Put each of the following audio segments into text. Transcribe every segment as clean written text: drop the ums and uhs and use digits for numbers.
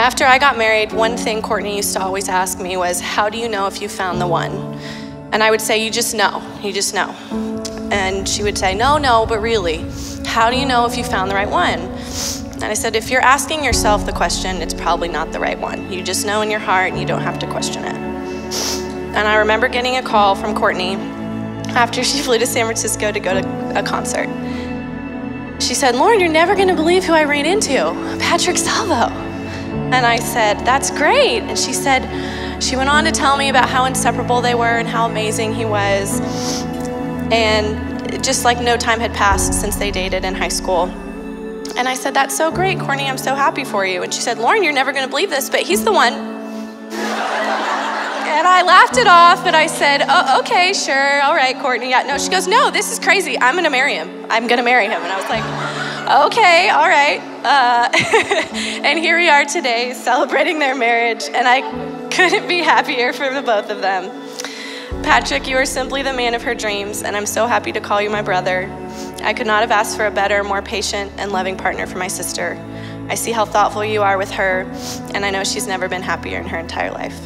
After I got married, one thing Courtney used to always ask me was, how do you know if you found the one? And I would say, you just know, you just know. And she would say, no, but really, how do you know if you found the right one? And I said, if you're asking yourself the question, it's probably not the right one. You just know in your heart and you don't have to question it. And I remember getting a call from Courtney after she flew to San Francisco to go to a concert. She said, Lauren, you're never gonna believe who I ran into, Patrick Salvo. And I said, that's great. And she said, she went on to tell me about how inseparable they were and how amazing he was. And just like no time had passed since they dated in high school. And I said, that's so great, Courtney, I'm so happy for you. And she said, Lauren, you're never gonna believe this, but he's the one. And I laughed it off, and I said, oh, okay, sure, all right, Courtney. Yeah, no, she goes, no, this is crazy. I'm gonna marry him. I'm gonna marry him. And I was like, okay, all right. And here we are today celebrating their marriage, and I couldn't be happier for the both of them. Patrick, you are simply the man of her dreams, and I'm so happy to call you my brother. I could not have asked for a better, more patient and loving partner for my sister. I see how thoughtful you are with her, and I know she's never been happier in her entire life.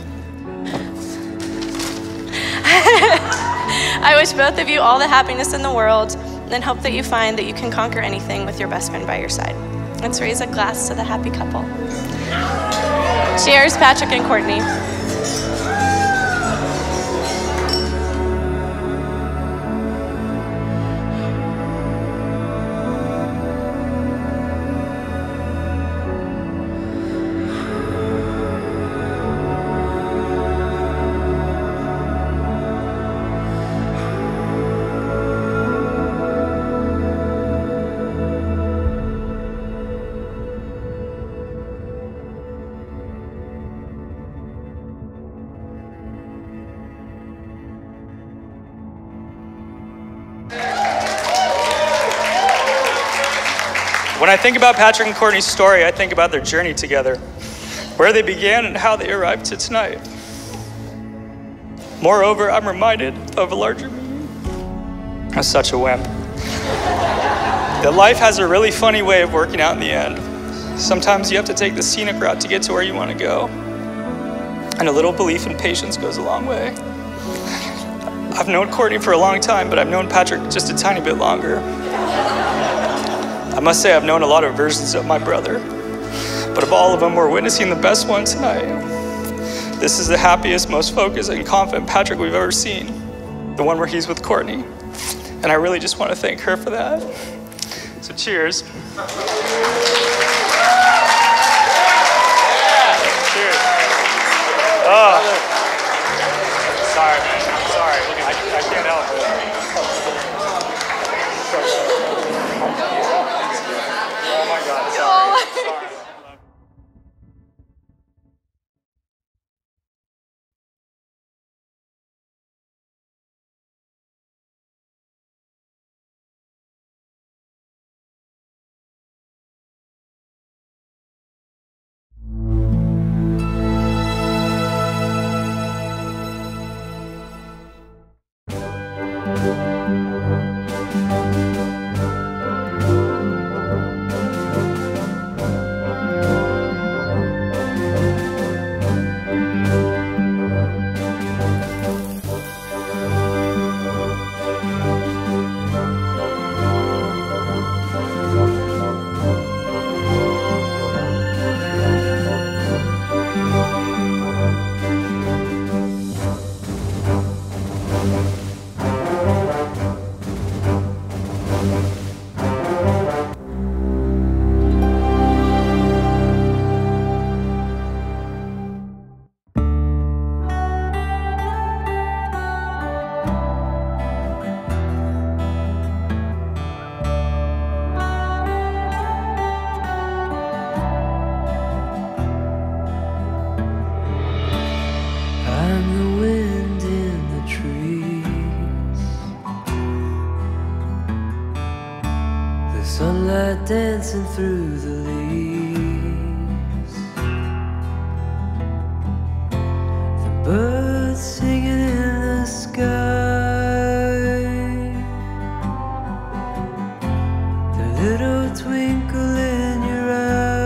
I wish both of you all the happiness in the world and hope that you find that you can conquer anything with your best friend by your side. Let's raise a glass to the happy couple. Cheers, Patrick and Courtney. When I think about Patrick and Courtney's story, I think about their journey together, where they began and how they arrived to tonight. Moreover, I'm reminded of a larger meaning. I'm such a wimp. That life has a really funny way of working out in the end. Sometimes you have to take the scenic route to get to where you want to go. And a little belief and patience goes a long way. I've known Courtney for a long time, but I've known Patrick just a tiny bit longer. I must say I've known a lot of versions of my brother, but of all of them, we're witnessing the best one tonight. This is the happiest, most focused, and confident Patrick we've ever seen, the one where he's with Courtney. And I really just want to thank her for that. So cheers. Cheers. Oh. Sorry, man. Sorry. I can't help it. Oh my God, sorry. Sunlight dancing through the leaves, the birds singing in the sky, the little twinkle in your eye.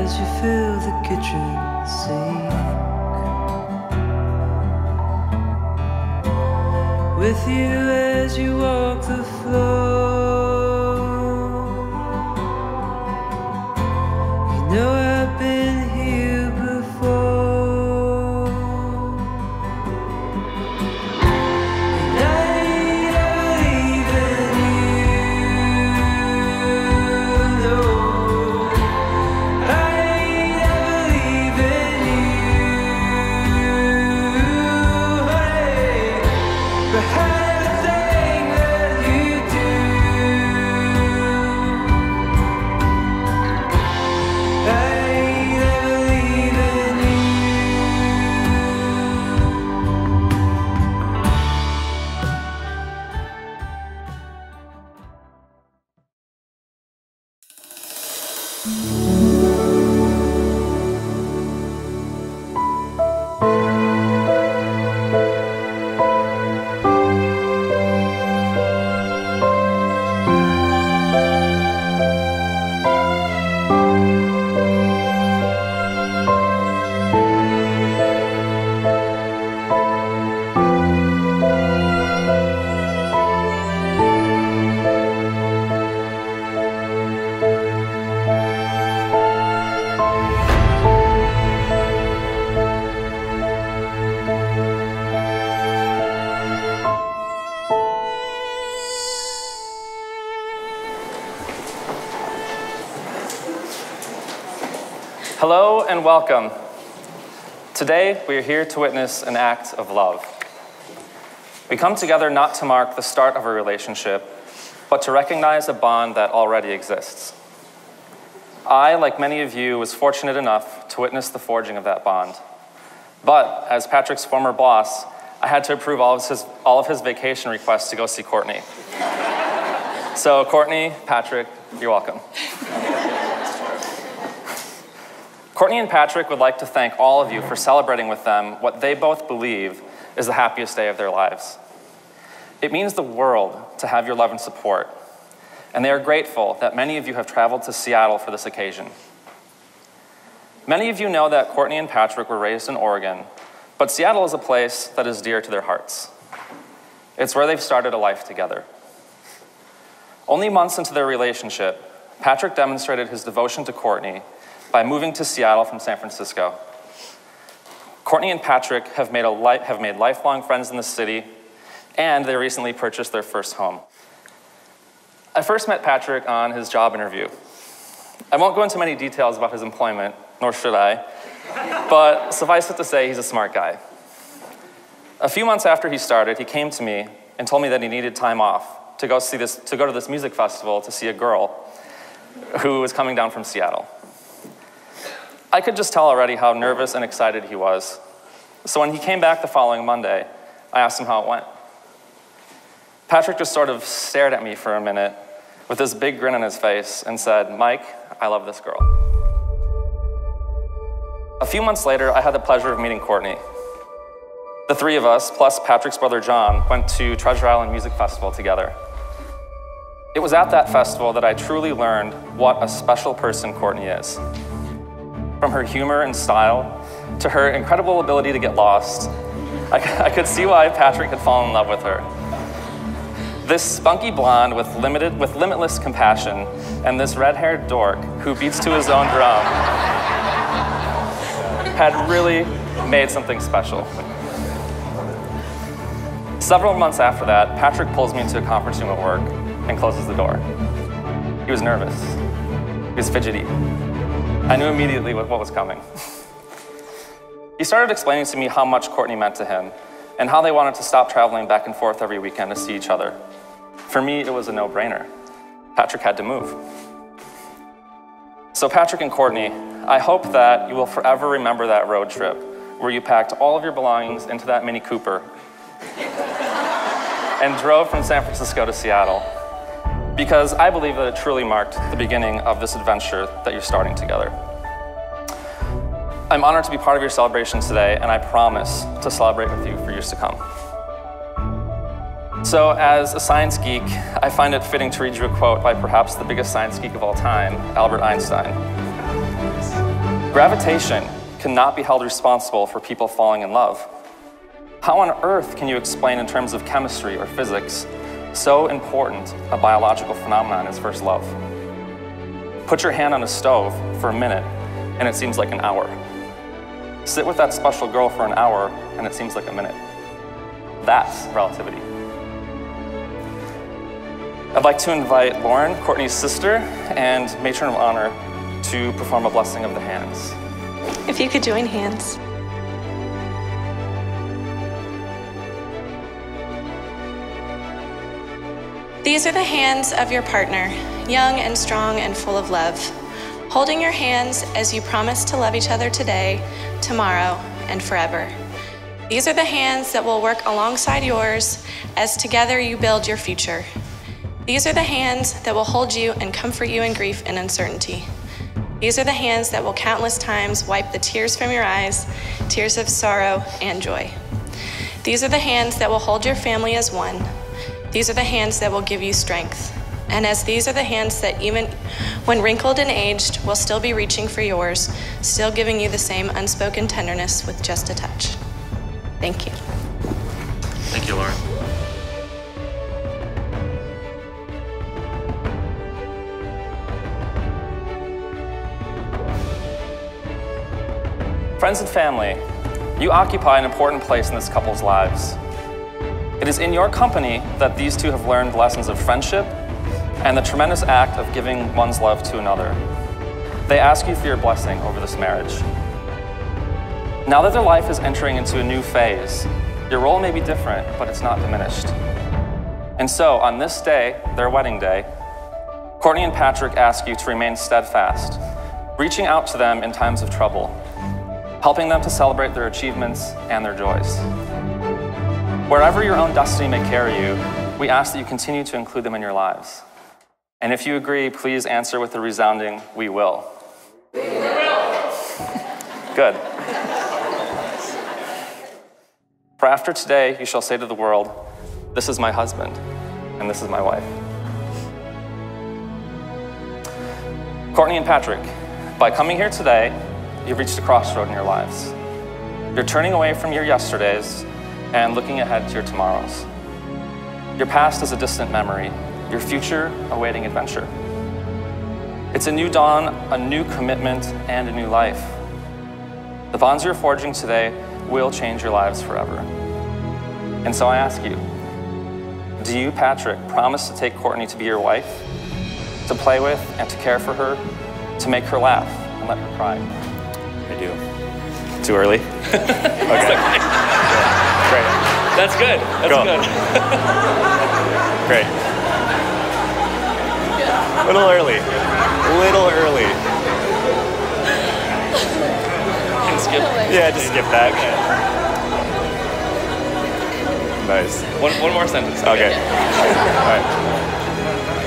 as you fill the kitchen sink with you as you walk the floor. You know I've been here before, and I never leave you. No, I never leave you, honey. Behind everything that you do, I never leave you. Hello and welcome. Today, we are here to witness an act of love. We come together not to mark the start of a relationship, but to recognize a bond that already exists. I, like many of you, was fortunate enough to witness the forging of that bond. But as Patrick's former boss, I had to approve all of his vacation requests to go see Courtney. So Courtney, Patrick, you're welcome. Courtney and Patrick would like to thank all of you for celebrating with them what they both believe is the happiest day of their lives. It means the world to have your love and support, and they are grateful that many of you have traveled to Seattle for this occasion. Many of you know that Courtney and Patrick were raised in Oregon, but Seattle is a place that is dear to their hearts. It's where they've started a life together. Only months into their relationship, Patrick demonstrated his devotion to Courtney by moving to Seattle from San Francisco. Courtney and Patrick have made lifelong friends in the city, and they recently purchased their first home. I first met Patrick on his job interview. I won't go into many details about his employment, nor should I, but suffice it to say, he's a smart guy. A few months after he started, he came to me and told me that he needed time off to go to this music festival to see a girl who was coming down from Seattle. I could just tell already how nervous and excited he was. So when he came back the following Monday, I asked him how it went. Patrick just sort of stared at me for a minute with this big grin on his face and said, "Mike, I love this girl." A few months later, I had the pleasure of meeting Courtney. The three of us, plus Patrick's brother John, went to Treasure Island Music Festival together. It was at that festival that I truly learned what a special person Courtney is. From her humor and style to her incredible ability to get lost, I could see why Patrick had fallen in love with her. This spunky blonde with limitless compassion and this red-haired dork who beats to his own drum had really made something special. Several months after that, Patrick pulls me into a conference room at work and closes the door. He was nervous. He was fidgety. I knew immediately what was coming. He started explaining to me how much Courtney meant to him and how they wanted to stop traveling back and forth every weekend to see each other. For me, it was a no-brainer. Patrick had to move. So Patrick and Courtney, I hope that you will forever remember that road trip where you packed all of your belongings into that Mini Cooper and drove from San Francisco to Seattle, because I believe that it truly marked the beginning of this adventure that you're starting together. I'm honored to be part of your celebration today, and I promise to celebrate with you for years to come. So as a science geek, I find it fitting to read you a quote by perhaps the biggest science geek of all time, Albert Einstein. Gravitation cannot be held responsible for people falling in love. How on earth can you explain in terms of chemistry or physics so important a biological phenomenon as first love? Put your hand on a stove for a minute and it seems like an hour. Sit with that special girl for an hour and it seems like a minute. That's relativity. I'd like to invite Lauren, Courtney's sister, and matron of honor to perform a blessing of the hands. If you could join hands. These are the hands of your partner, young and strong and full of love, holding your hands as you promise to love each other today, tomorrow, and forever. These are the hands that will work alongside yours as together you build your future. These are the hands that will hold you and comfort you in grief and uncertainty. These are the hands that will countless times wipe the tears from your eyes, tears of sorrow and joy. These are the hands that will hold your family as one. These are the hands that will give you strength. And as these are the hands that even when wrinkled and aged will still be reaching for yours, still giving you the same unspoken tenderness with just a touch. Thank you. Thank you, Lauren. Friends and family, you occupy an important place in this couple's lives. It is in your company that these two have learned lessons of friendship and the tremendous act of giving one's love to another. They ask you for your blessing over this marriage. Now that their life is entering into a new phase, your role may be different, but it's not diminished. And so, on this day, their wedding day, Courtney and Patrick ask you to remain steadfast, reaching out to them in times of trouble, helping them to celebrate their achievements and their joys. Wherever your own destiny may carry you, we ask that you continue to include them in your lives. And if you agree, please answer with a resounding, "We will." We will. Good. For after today, you shall say to the world, "This is my husband, and this is my wife." Courtney and Patrick, by coming here today, you've reached a crossroad in your lives. You're turning away from your yesterdays and looking ahead to your tomorrows. Your past is a distant memory, your future awaiting adventure. It's a new dawn, a new commitment, and a new life. The bonds you're forging today will change your lives forever. And so I ask you, do you, Patrick, promise to take Courtney to be your wife, to play with and to care for her, to make her laugh and let her cry? I do. Too early? Okay. Great. That's good. That's Go. good. Great. Little early. Little early. Can skip. Yeah, just skip that. Nice. One more sentence. Okay. All right.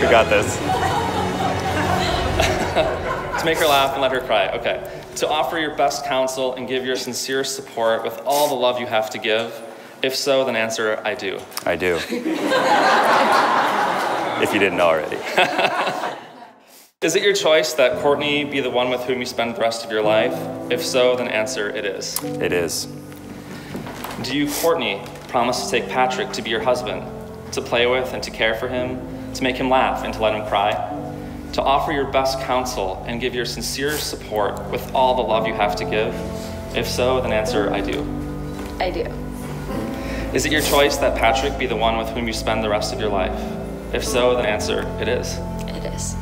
We got this. To make her laugh and let her cry. Okay. To offer your best counsel and give your sincere support with all the love you have to give. If so, then answer, "I do." I do. If you didn't already. Is it your choice that Courtney be the one with whom you spend the rest of your life? If so, then answer, "It is." It is. Do you, Courtney, promise to take Patrick to be your husband, to play with and to care for him, to make him laugh and to let him cry? To offer your best counsel and give your sincere support with all the love you have to give? If so, then answer, "I do." I do. Is it your choice that Patrick be the one with whom you spend the rest of your life? If so, then answer, "It is." It is.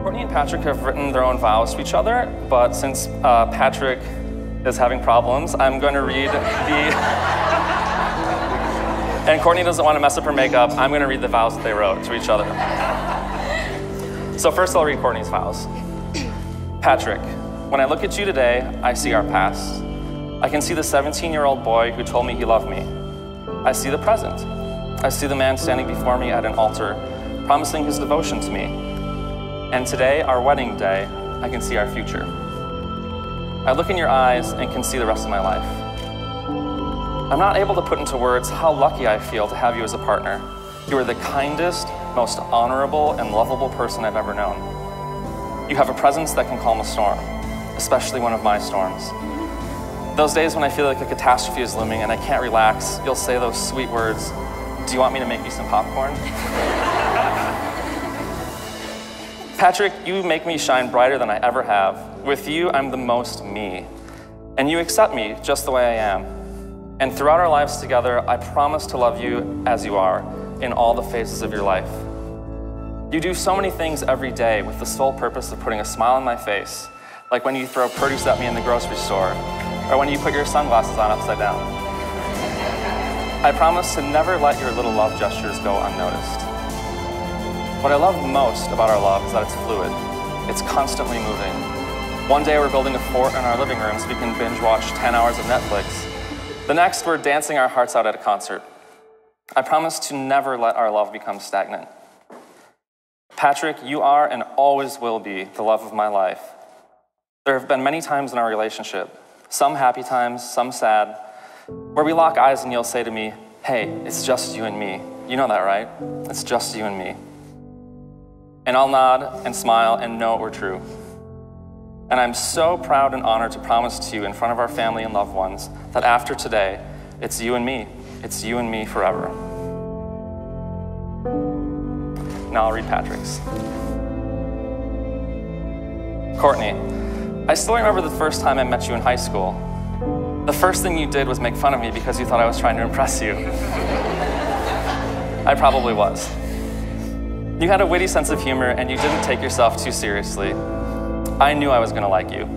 Courtney and Patrick have written their own vows to each other, but since Patrick is having problems, I'm going to read the... And Courtney doesn't want to mess up her makeup, I'm going to read the vows that they wrote to each other. So first I'll read Courtney's vows. Patrick, when I look at you today, I see our past. I can see the 17-year-old boy who told me he loved me. I see the present. I see the man standing before me at an altar, promising his devotion to me. And today, our wedding day, I can see our future. I look in your eyes and can see the rest of my life. I'm not able to put into words how lucky I feel to have you as a partner. You are the kindest, most honorable, and lovable person I've ever known. You have a presence that can calm a storm, especially one of my storms. Those days when I feel like a catastrophe is looming and I can't relax, you'll say those sweet words, "Do you want me to make you some popcorn?" Patrick, you make me shine brighter than I ever have. With you, I'm the most me. And you accept me just the way I am. And throughout our lives together, I promise to love you as you are in all the phases of your life. You do so many things every day with the sole purpose of putting a smile on my face, like when you throw produce at me in the grocery store, or when you put your sunglasses on upside down. I promise to never let your little love gestures go unnoticed. What I love most about our love is that it's fluid. It's constantly moving. One day we're building a fort in our living room so we can binge watch 10 hours of Netflix. The next, we're dancing our hearts out at a concert. I promise to never let our love become stagnant. Patrick, you are and always will be the love of my life. There have been many times in our relationship, some happy times, some sad, where we lock eyes and you'll say to me, "Hey, it's just you and me. You know that, right? It's just you and me." And I'll nod and smile and know we're true. And I'm so proud and honored to promise to you in front of our family and loved ones that after today, it's you and me. It's you and me forever. Now I'll read Patrick's. Courtney, I still remember the first time I met you in high school. The first thing you did was make fun of me because you thought I was trying to impress you. I probably was. You had a witty sense of humor and you didn't take yourself too seriously. I knew I was gonna like you.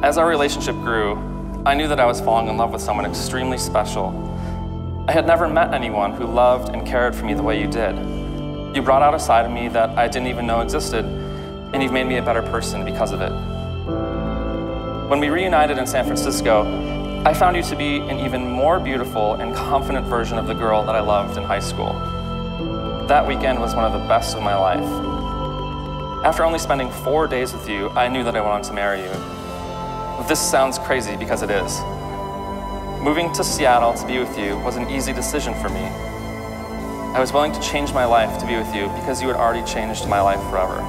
As our relationship grew, I knew that I was falling in love with someone extremely special. I had never met anyone who loved and cared for me the way you did. You brought out a side of me that I didn't even know existed, and you've made me a better person because of it. When we reunited in San Francisco, I found you to be an even more beautiful and confident version of the girl that I loved in high school. That weekend was one of the best of my life. After only spending 4 days with you, I knew that I wanted to marry you. This sounds crazy because it is. Moving to Seattle to be with you was an easy decision for me. I was willing to change my life to be with you because you had already changed my life forever.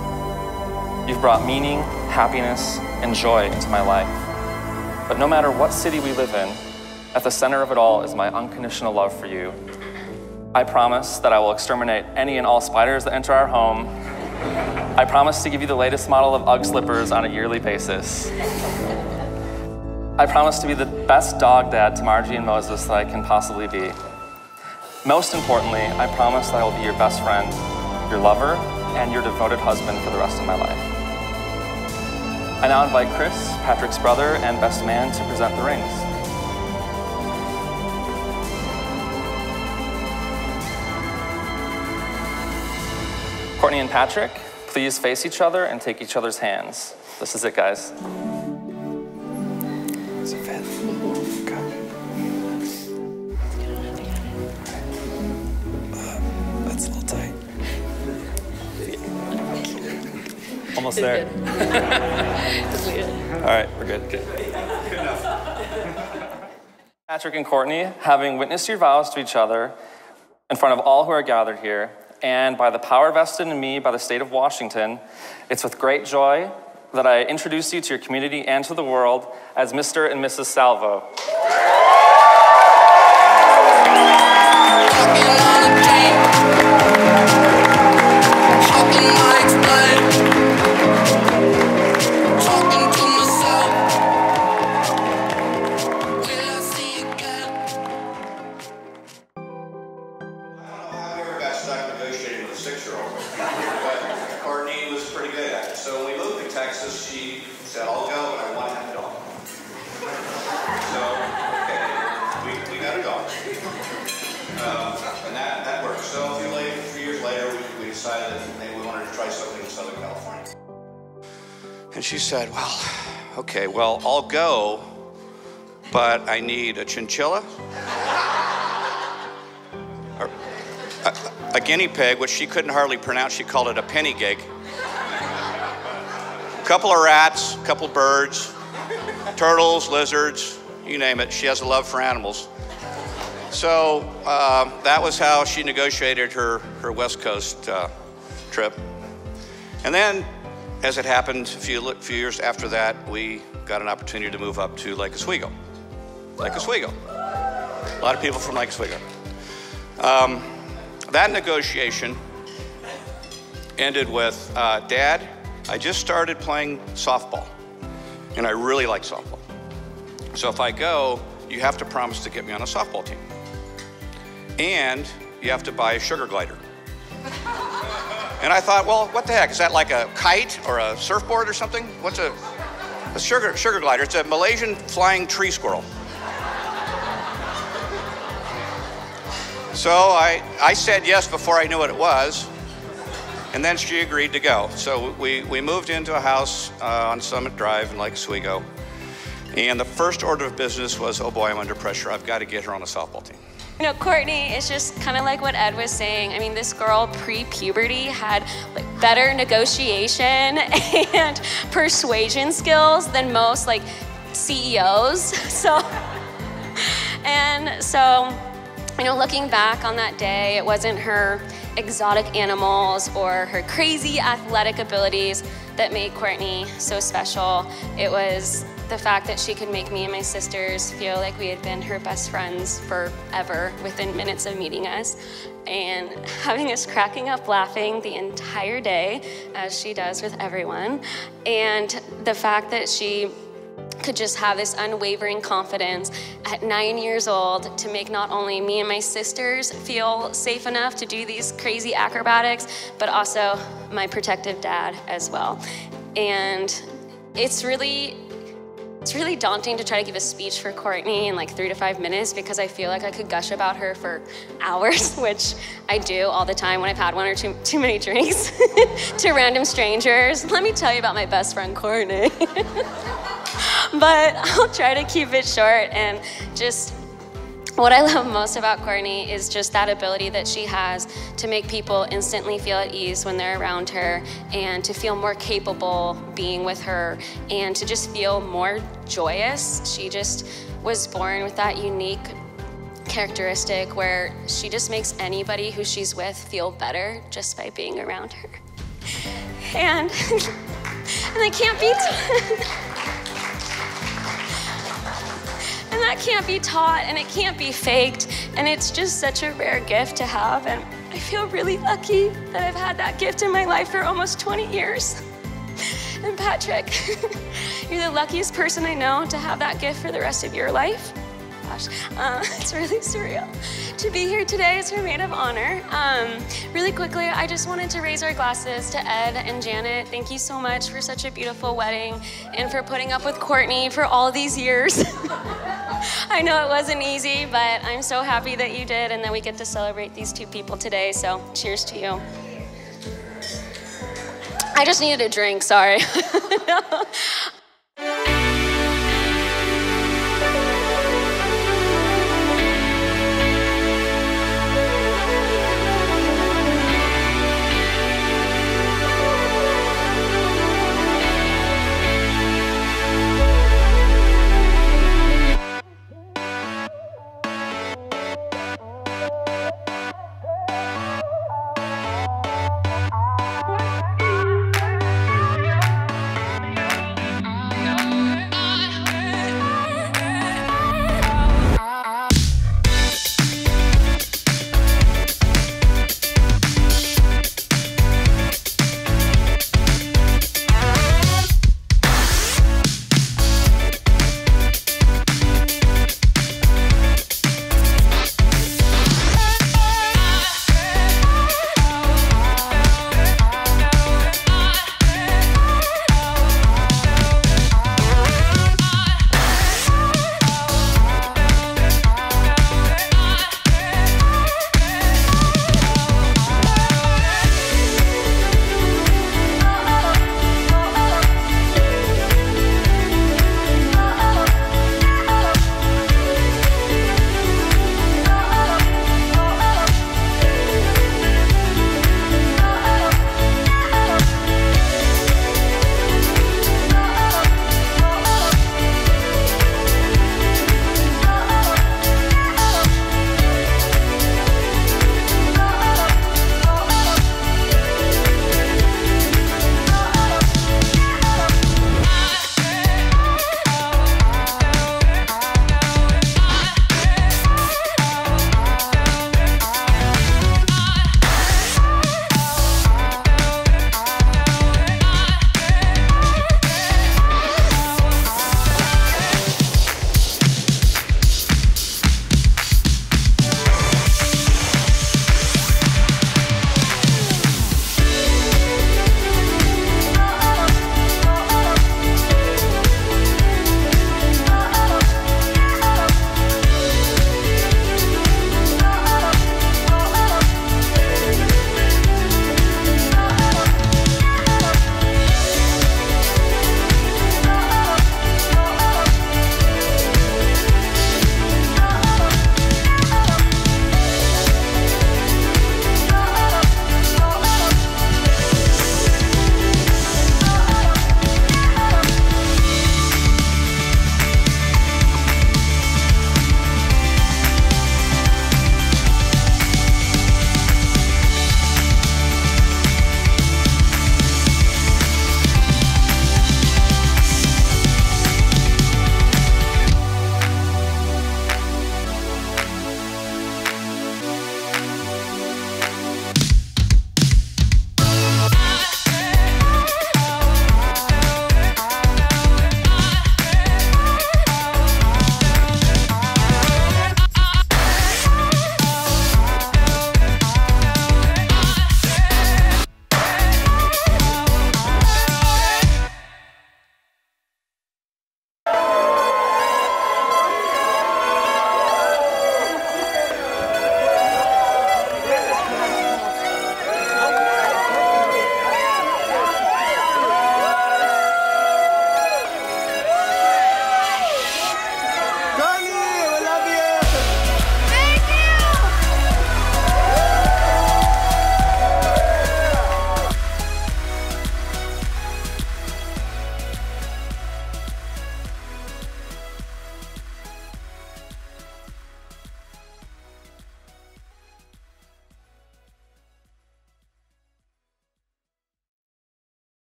You've brought meaning, happiness, and joy into my life. But no matter what city we live in, at the center of it all is my unconditional love for you. I promise that I will exterminate any and all spiders that enter our home. I promise to give you the latest model of UGG slippers on a yearly basis. I promise to be the best dog dad to Margie and Moses that I can possibly be. Most importantly, I promise that I will be your best friend, your lover, and your devoted husband for the rest of my life. I now invite Chris, Patrick's brother and best man, to present the rings. Courtney and Patrick, please face each other and take each other's hands. This is it, guys. Is it fit? That's a little tight. Almost there. All right, we're good. Good enough. Patrick and Courtney, having witnessed your vows to each other in front of all who are gathered here, and by the power vested in me by the state of Washington, it's with great joy that I introduce you to your community and to the world as Mr. and Mrs. Salvo. And she said, well, okay, well, I'll go, but I need a chinchilla, a guinea pig, which she couldn't hardly pronounce. She called it a penny gig, a couple of rats, a couple of birds, turtles, lizards, you name it. She has a love for animals. So that was how she negotiated her West Coast trip. And then as it happened, a few years after that, we got an opportunity to move up to Lake Oswego. Lake Oswego. A lot of people from Lake Oswego. That negotiation ended with, Dad, I just started playing softball, and I really like softball. So if I go, you have to promise to get me on a softball team. And you have to buy a sugar glider. And I thought, well, what the heck? Is that like a kite or a surfboard or something? What's a sugar glider? It's a Malaysian flying tree squirrel. So I said yes before I knew what it was, and then she agreed to go. So we moved into a house on Summit Drive in Lake Oswego, and the first order of business was, oh boy, I'm under pressure. I've got to get her on the softball team. You know, Courtney is just kind of like what Ed was saying. I mean, this girl pre-puberty had like better negotiation and persuasion skills than most like CEOs. So, you know, looking back on that day, it wasn't her exotic animals or her crazy athletic abilities that made Courtney so special. It was the fact that she could make me and my sisters feel like we had been her best friends forever within minutes of meeting us, and having us cracking up laughing the entire day, as she does with everyone, and the fact that she could just have this unwavering confidence at 9 years old to make not only me and my sisters feel safe enough to do these crazy acrobatics, but also my protective dad as well. And it's really daunting to try to give a speech for Courtney in like 3 to 5 minutes, because I feel like I could gush about her for hours, which I do all the time when I've had one or too many drinks to random strangers. Let me tell you about my best friend Courtney. But I'll try to keep it short, and just what I love most about Courtney is just that ability that she has to make people instantly feel at ease when they're around her, and to feel more capable being with her, and to just feel more joyous. She just was born with that unique characteristic where she just makes anybody who she's with feel better just by being around her. And I can't be and that can't be taught, and it can't be faked, and it's just such a rare gift to have, and I feel really lucky that I've had that gift in my life for almost 20 years. And Patrick, you're the luckiest person I know to have that gift for the rest of your life. Gosh, it's really surreal. To be here today is her maid of honor. Really quickly, I just wanted to raise our glasses to Ed and Janet. Thank you so much for such a beautiful wedding, and for putting up with Courtney for all these years. I know it wasn't easy, but I'm so happy that you did, and that we get to celebrate these two people today, so cheers to you. I just needed a drink, sorry.